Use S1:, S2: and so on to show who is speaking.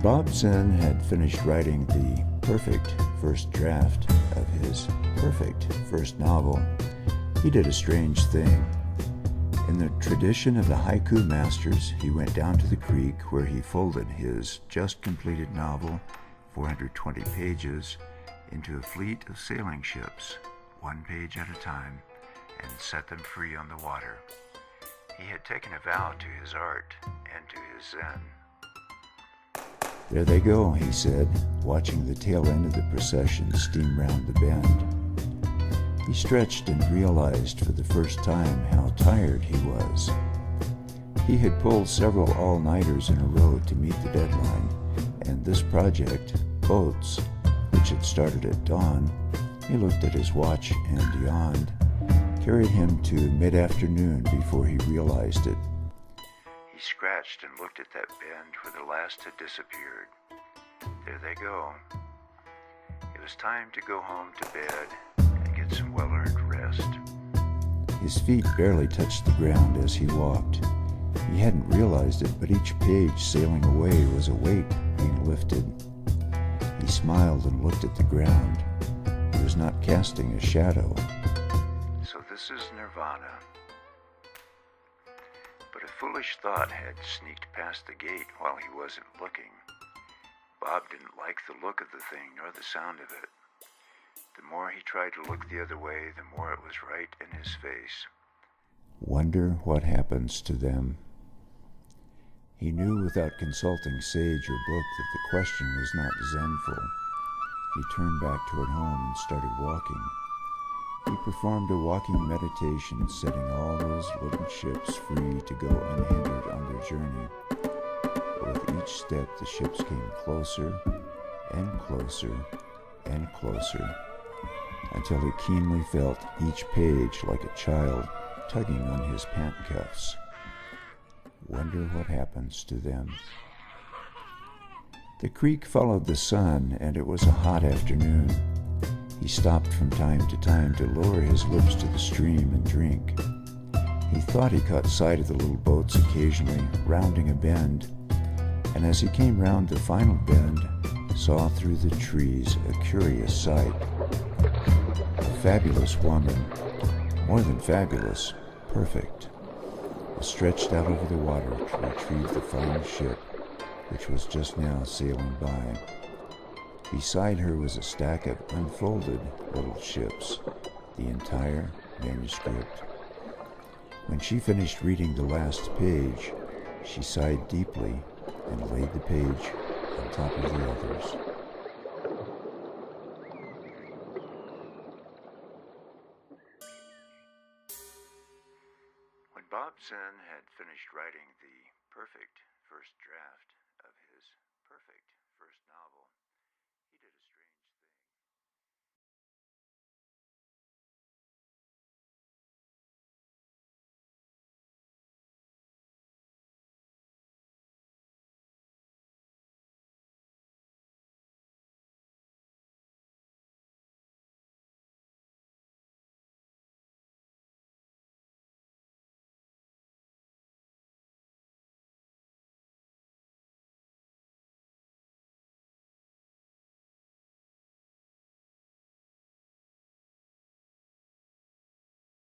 S1: Bob Zen had finished writing the perfect first draft of his perfect first novel, he did a strange thing. In the tradition of the haiku masters, he went down to the creek where he folded his just completed novel, 420 pages, into a fleet of sailing ships, one page at a time, and set them free on the water. He had taken a vow to his art and to his Zen. "There they go," he said, watching the tail end of the procession steam round the bend. He stretched and realized for the first time how tired he was. He had pulled several all-nighters in a row to meet the deadline, and this project, boats, which had started at dawn, he looked at his watch and yawned, carried him to mid-afternoon before he realized it. He scratched and looked at that bend where the last had disappeared. There they go. It was time to go home to bed and get some well-earned rest. His feet barely touched the ground as he walked. He hadn't realized it, but each page sailing away was a weight being lifted. He smiled and looked at the ground. He was not casting a shadow. So this is Nirvana. But a foolish thought had sneaked past the gate while he wasn't looking. Bob didn't like the look of the thing nor the sound of it. The more he tried to look the other way, the more it was right in his face. Wonder what happens to them. He knew without consulting sage or book that the question was not zenful. He turned back toward home and started walking. He performed a walking meditation, setting all those little ships free to go unhindered on their journey. But with each step, the ships came closer and closer and closer, until he keenly felt each page like a child tugging on his pant cuffs. Wonder what happens to them. The creek followed the sun, and it was a hot afternoon. He stopped from time to time to lower his lips to the stream and drink. He thought he caught sight of the little boats occasionally rounding a bend, and as he came round the final bend, saw through the trees a curious sight. A fabulous woman, more than fabulous, perfect, was stretched out over the water to retrieve the final ship, which was just now sailing by. Beside her was a stack of unfolded little ships, the entire manuscript. When she finished reading the last page, she sighed deeply and laid the page on top of the others. When Bob Zen had finished writing the perfect first draft,